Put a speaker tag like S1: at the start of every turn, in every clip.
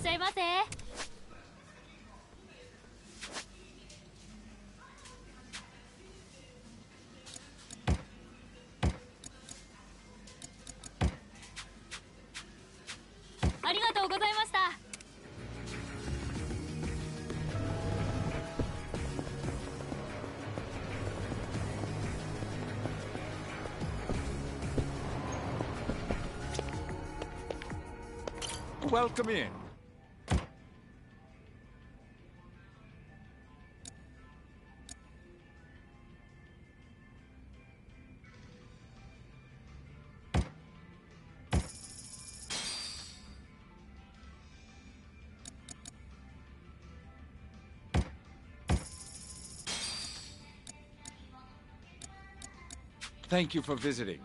S1: しゃいませ。ありがとうございました。
S2: Welcome in. Thank you for visiting.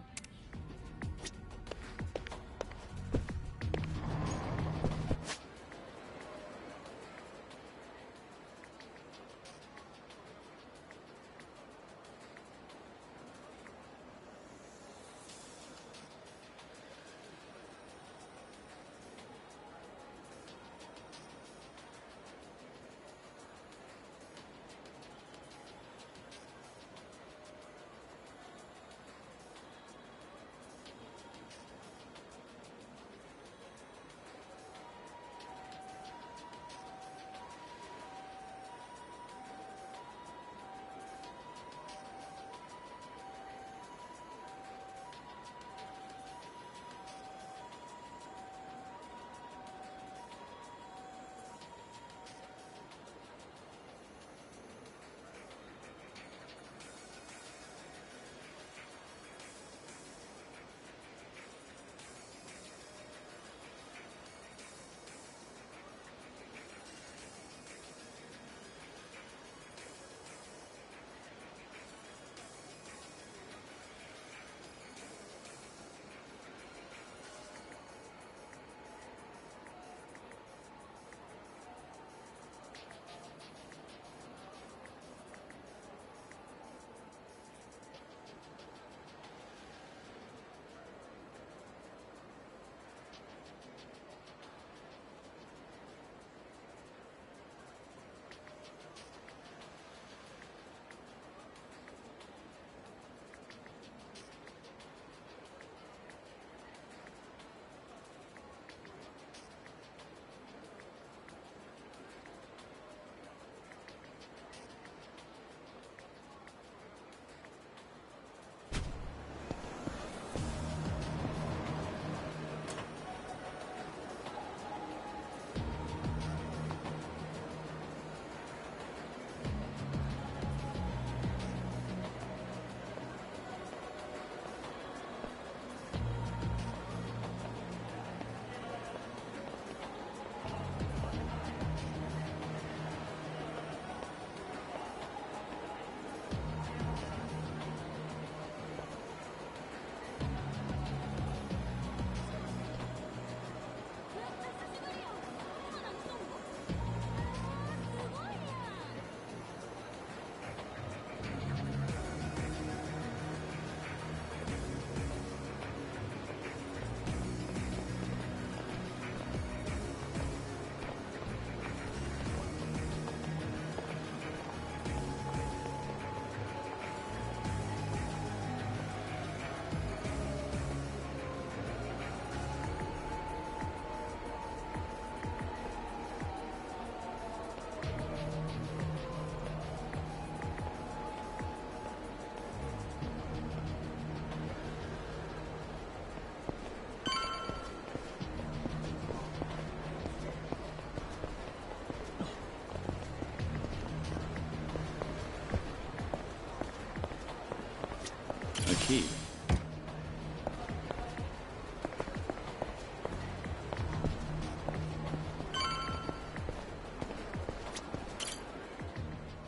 S3: A key.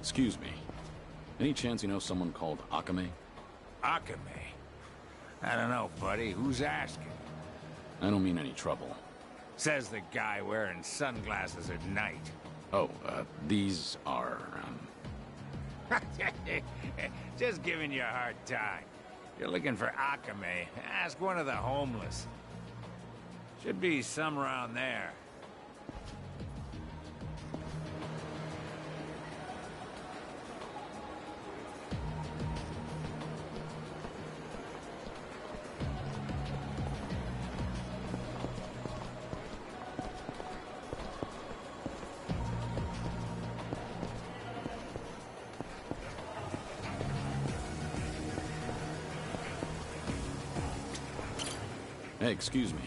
S3: Excuse me. Any chance you know someone called Akame?
S2: Akame? I don't know, buddy. Who's asking?
S3: I don't mean any trouble.
S2: Says the guy wearing sunglasses at night.
S3: Oh, these are,
S2: Just giving you a hard time. You're looking for Akame. Ask one of the homeless. Should be some around there.
S3: Hey, excuse me.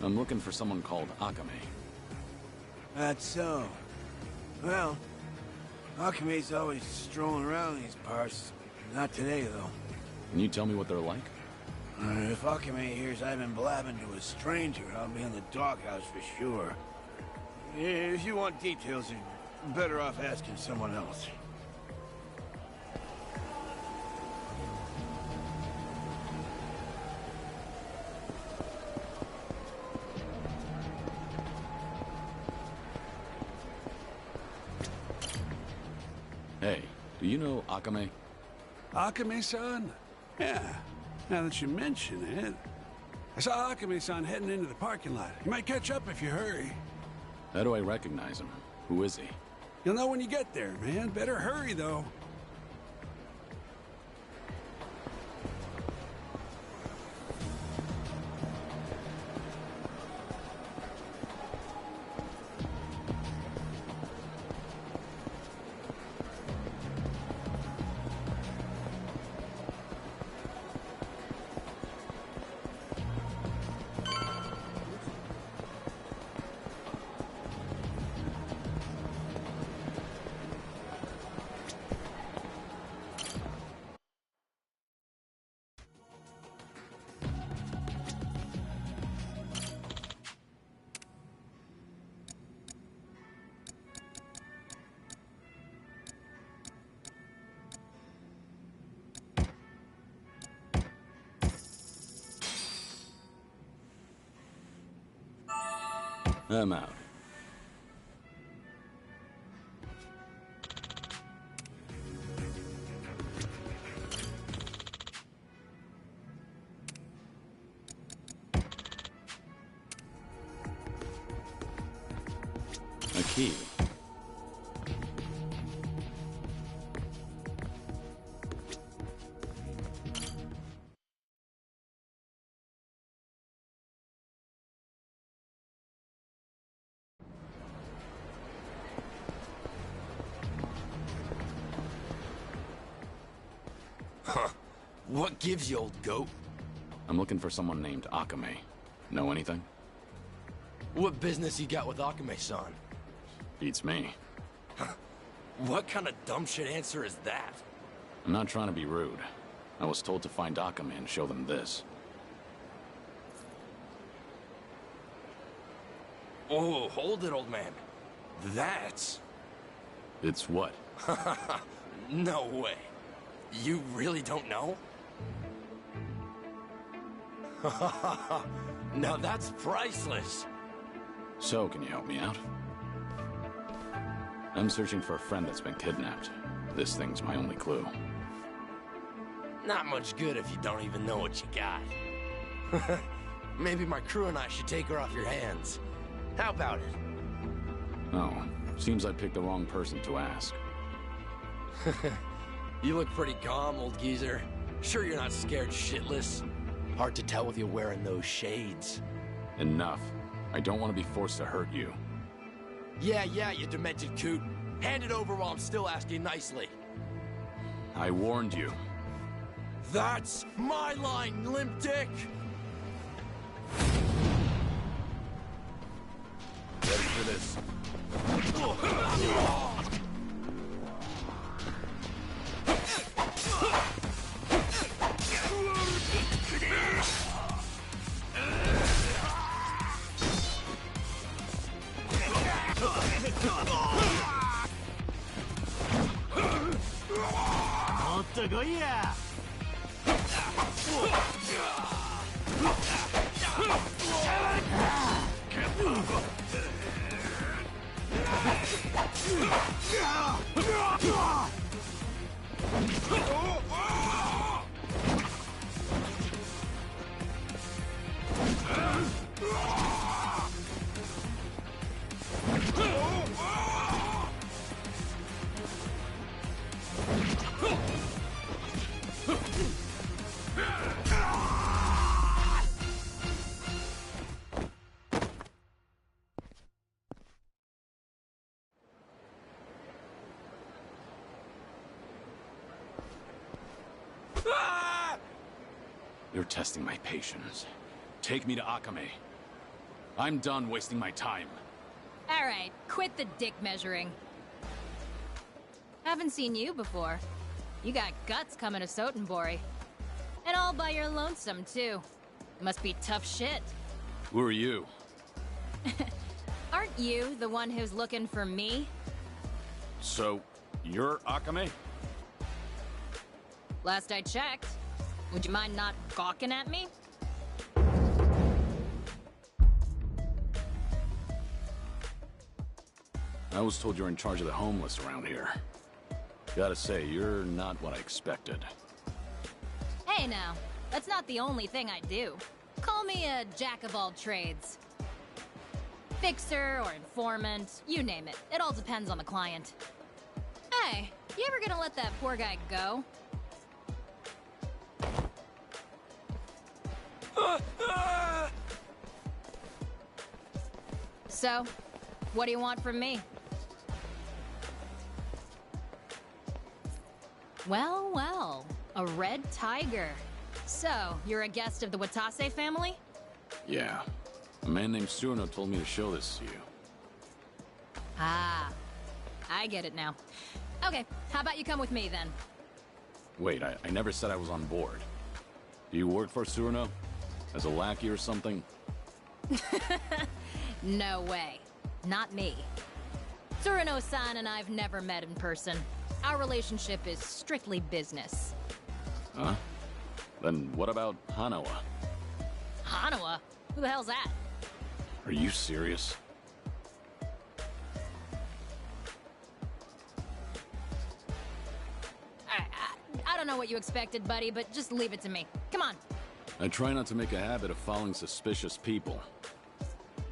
S3: I'm looking for someone called Akame.
S4: That's so. Well, Akame's always strolling around these parts. Not today, though.
S3: Can you tell me what they're like?
S4: If Akame hears I've been blabbing to a stranger, I'll be in the doghouse for sure. If you want details, you're better off asking someone else.
S3: Hey, do you know Akame?
S5: Akame-san? Yeah, now that you mention it. I saw Akame-san heading into the parking lot. You might catch up if you hurry.
S3: How do I recognize him? Who is he?
S5: You'll know when you get there, man. Better hurry, though.
S3: I'm out. A key.
S6: Huh. What gives you, old goat?
S3: I'm looking for someone named Akame. Know anything?
S6: What business you got with Akame-san?
S3: Beats me.
S6: What kind of dumb shit answer is that?
S3: I'm not trying to be rude. I was told to find Akame and show them this.
S6: Oh, hold it, old man. That's...
S3: It's what?
S6: No way. You really don't know? Now that's priceless.
S3: So, can you help me out? I'm searching for a friend that's been kidnapped. This thing's my only clue.
S6: Not much good if you don't even know what you got. Maybe my crew and I should take her off your hands. How about it?
S3: Oh, seems I picked the wrong person to ask.
S6: You look pretty calm, old geezer. Sure you're not scared shitless? Hard to tell with you wearing those shades.
S3: Enough. I don't want to be forced to hurt you.
S6: Yeah, you demented coot. Hand it over while I'm still asking nicely.
S3: I warned you.
S6: That's my line, limp dick!
S2: Ready for this?
S3: You're testing my patience. take me to Akame. I'm done wasting my time.
S1: Alright, quit the dick measuring. Haven't seen you before. You got guts coming to Sotenbori. And all by your lonesome, too. Must be tough shit.
S3: Who are you?
S1: Aren't you the one who's looking for me?
S3: So, you're Akame?
S1: Last I checked. Would you mind not gawking at me?
S3: I was told you're in charge of the homeless around here. Gotta say, you're not what I expected.
S1: Hey now, that's not the only thing I do. Call me a jack of all trades. Fixer or informant, you name it. It all depends on the client. Hey, you ever gonna let that poor guy go? So, what do you want from me? Well, well, a red tiger. So, you're a guest of the Watase family?
S3: Yeah. A man named Surno told me to show this to you.
S1: Ah, I get it now. Okay, how about you come with me then?
S3: Wait, I never said I was on board. Do you work for Surno? As a lackey or something?
S1: No way. Not me. Tsurano-san and I've never met in person. Our relationship is strictly business.
S3: Huh? Then what about Hanawa?
S1: Hanawa? Who the hell's that?
S3: Are you serious?
S1: I don't know what you expected, buddy, but just leave it to me. Come on.
S3: I try not to make a habit of following suspicious people.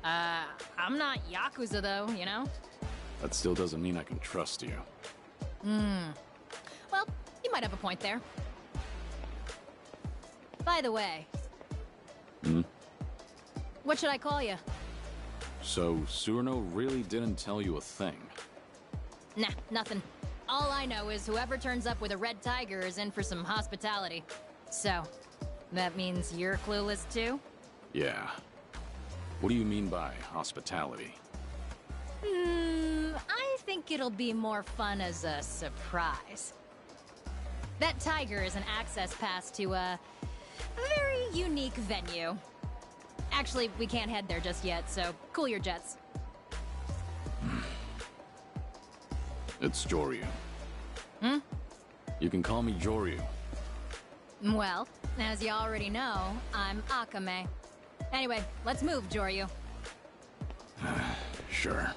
S1: I'm not Yakuza though, you know?
S3: That still doesn't mean I can trust you.
S1: Well, you might have a point there. By the way... What should I call you?
S3: So, Surno really didn't tell you a thing?
S1: Nah, nothing. All I know is whoever turns up with a red tiger is in for some hospitality. So, that means you're clueless too?
S3: Yeah. What do you mean by hospitality?
S1: I think it'll be more fun as a surprise. That tiger is an access pass to a very unique venue. Actually, we can't head there just yet, so cool your jets.
S3: It's Joryu. You can call me Joryu.
S1: Well, as you already know, I'm Akame. Anyway, let's move, Joryu.
S3: Sure.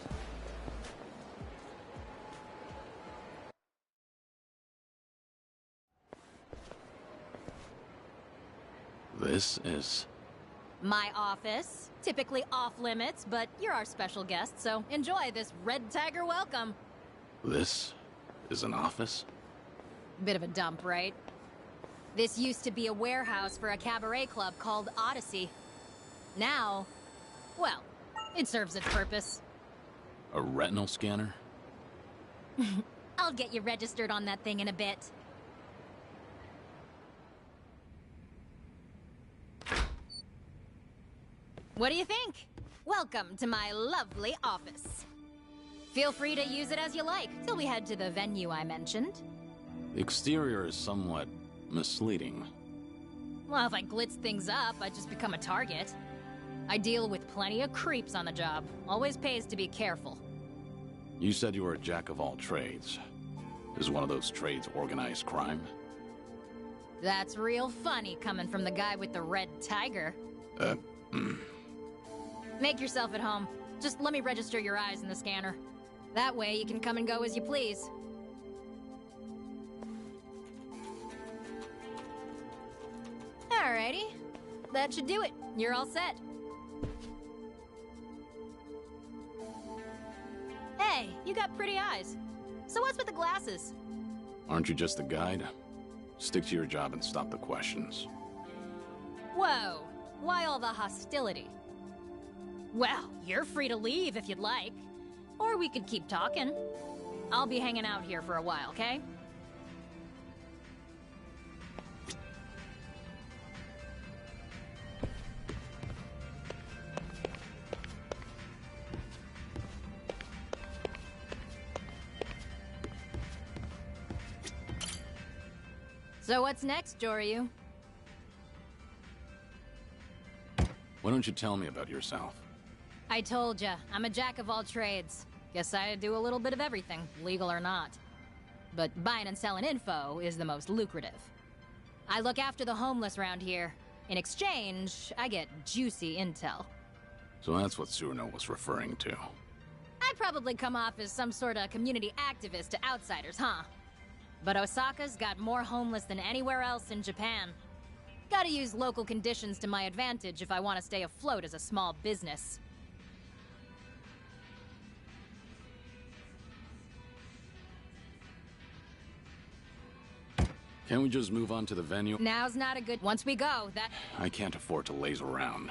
S3: This is...
S1: My office. Typically off limits, but you're our special guest, so enjoy this red tiger welcome.
S3: This is an office?
S1: Bit of a dump, right? This used to be a warehouse for a cabaret club called Odyssey. Now, well, it serves its purpose.
S3: A retinal scanner?
S1: I'll get you registered on that thing in a bit. What do you think? Welcome to my lovely office. Feel free to use it as you like, till we head to the venue I mentioned.
S3: The exterior is somewhat misleading.
S1: Well, if I glitz things up, I'd just become a target. I deal with plenty of creeps on the job. Always pays to be careful.
S3: You said you were a jack of all trades. Is one of those trades organized crime?
S1: That's real funny coming from the guy with the red tiger. Make yourself at home. Just let me register your eyes in the scanner. That way you can come and go as you please. Alrighty. That should do it. You're all set. Hey, you got pretty eyes. So what's with the glasses?
S3: Aren't you just a guide? Stick to your job and stop the questions.
S1: Whoa. Why all the hostility? Well, you're free to leave if you'd like. Or we could keep talking. I'll be hanging out here for a while, okay? So what's next, Joryu?
S3: Why don't you tell me about yourself?
S1: I told ya, I'm a jack of all trades. Guess I do a little bit of everything, legal or not. But buying and selling info is the most lucrative. I look after the homeless around here. In exchange, I get juicy intel.
S3: So that's what Surno was referring to.
S1: I'd probably come off as some sort of community activist to outsiders, huh? But Osaka's got more homeless than anywhere else in Japan. Gotta use local conditions to my advantage if I want to stay afloat as a small business.
S3: Can't we just move on to the venue?
S1: Now's not a good... Once we go, that...
S3: I can't afford to laze around.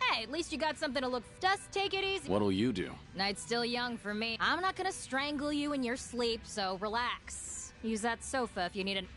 S1: Hey, at least you got something to look... Just take it easy.
S3: What'll you do?
S1: Night's still young for me. I'm not gonna strangle you in your sleep, so relax. Use that sofa if you need an...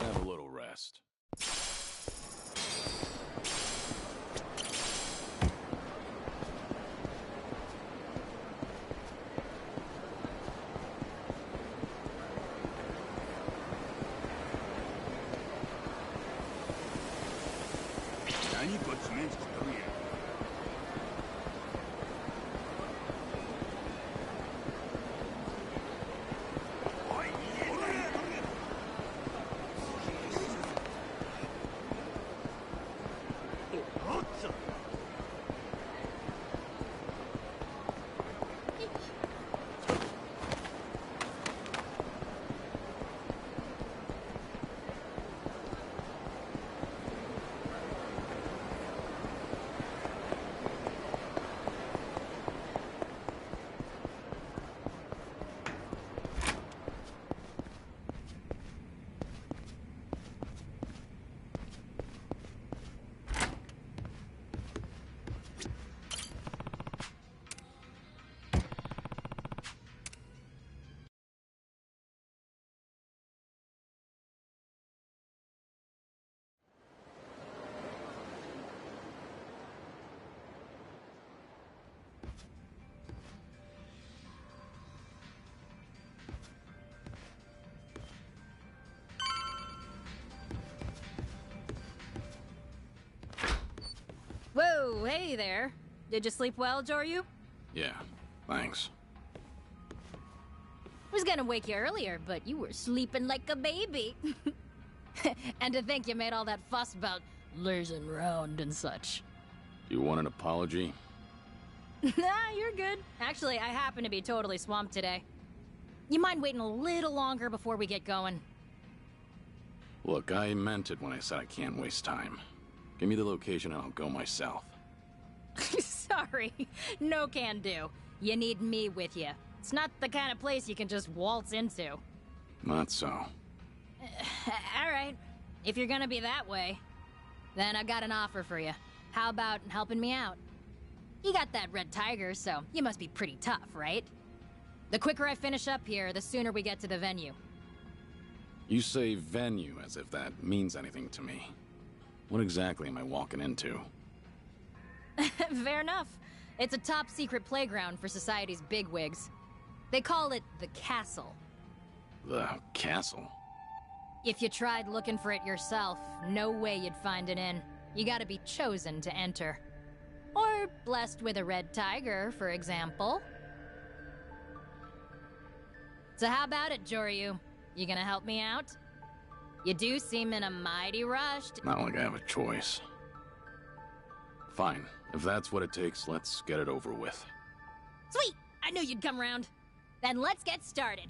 S3: Have a little rest.
S1: Whoa, hey there. Did you sleep well, Joryu?
S3: Yeah, thanks.
S1: Was gonna wake you earlier, but you were sleeping like a baby. And to think you made all that fuss about lazing around and such.
S3: You want an apology?
S1: Nah, you're good. Actually, I happen to be totally swamped today. You mind waiting a little longer before we get going?
S3: Look, I meant it when I said I can't waste time. Give me the location and I'll go myself.
S1: Sorry, no can do. You need me with you. It's not the kind of place you can just waltz into.
S3: Not so.
S1: Alright, if you're gonna be that way, then I got an offer for you. How about helping me out? You got that red tiger, so you must be pretty tough, right? The quicker I finish up here, the sooner we get to the venue.
S3: You say venue as if that means anything to me. What exactly am I walking into?
S1: Fair enough. It's a top-secret playground for society's bigwigs. They call it the Castle.
S3: The castle?
S1: If you tried looking for it yourself, no way you'd find an inn. You gotta be chosen to enter. Or blessed with a red tiger, for example. So how about it, Joryu? You gonna help me out? You do seem in a mighty rush to—
S3: Not like I have a choice. Fine. If that's what it takes, let's get it over with.
S1: Sweet! I knew you'd come round. Then let's get started.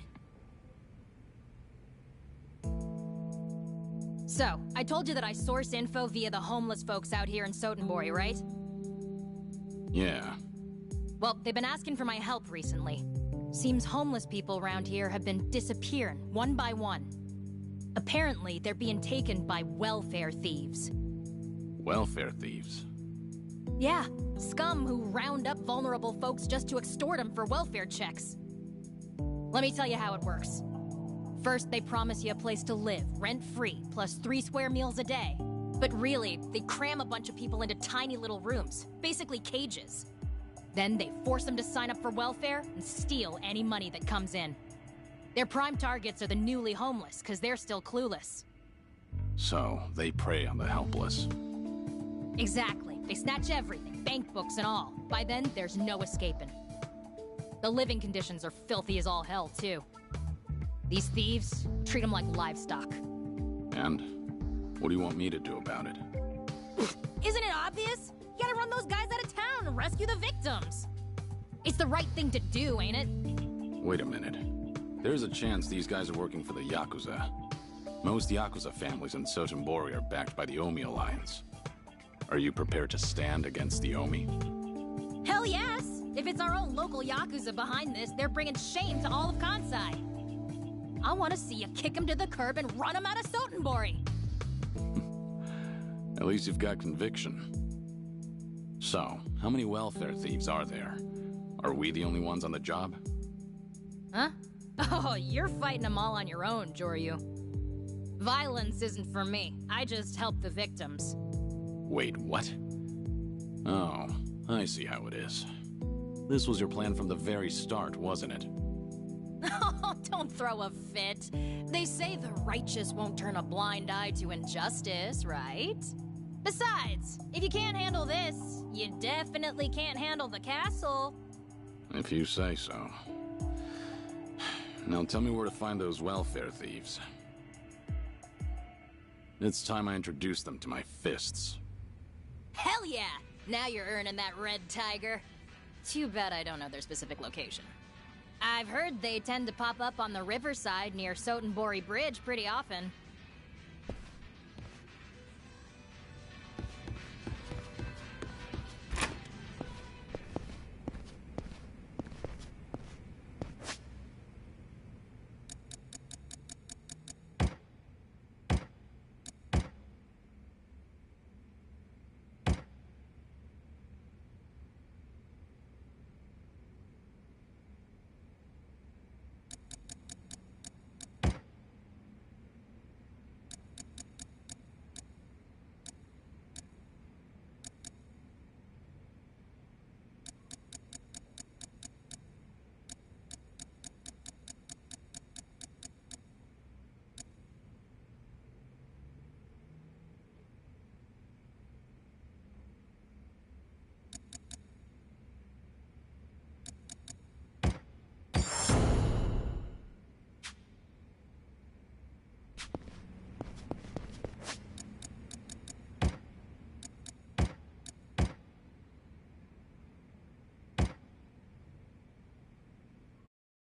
S1: So, I told you that I source info via the homeless folks out here in Sotenbori, right?
S3: Yeah.
S1: Well, they've been asking for my help recently. Seems homeless people around here have been disappearing, one by one. Apparently, they're being taken by welfare thieves.
S3: Welfare thieves?
S1: Yeah, scum who round up vulnerable folks just to extort them for welfare checks. Let me tell you how it works. First, they promise you a place to live, rent-free, plus 3 square meals a day. But really, they cram a bunch of people into tiny little rooms, basically cages. Then they force them to sign up for welfare and steal any money that comes in. Their prime targets are the newly homeless, because they're still clueless.
S3: So, they prey on the helpless.
S1: Exactly. They snatch everything, bank books and all. By then, there's no escaping. The living conditions are filthy as all hell, too. These thieves treat them like livestock.
S3: And? What do you want me to do about it?
S1: Isn't it obvious? You gotta run those guys out of town and rescue the victims. It's the right thing to do, ain't it?
S3: Wait a minute. There's a chance these guys are working for the Yakuza. Most Yakuza families in Sotenbori are backed by the Omi Alliance. Are you prepared to stand against the Omi?
S1: Hell yes! If it's our own local Yakuza behind this, they're bringing shame to all of Kansai. I want to see you kick them to the curb and run them out of Sotenbori.
S3: At least you've got conviction. So, how many welfare thieves are there? Are we the only ones on the job?
S1: Huh? Oh, you're fighting them all on your own, Joryu. Violence isn't for me. I just help the victims.
S3: Wait, what? Oh, I see how it is. This was your plan from the very start, wasn't it?
S1: Oh, don't throw a fit. They say the righteous won't turn a blind eye to injustice, right? Besides, if you can't handle this, you definitely can't handle the castle.
S3: If you say so. Now tell me where to find those welfare thieves. It's time I introduce them to my fists.
S1: Hell yeah! Now you're earning that red tiger. Too bad I don't know their specific location. I've heard they tend to pop up on the riverside near Sotenbori Bridge pretty often.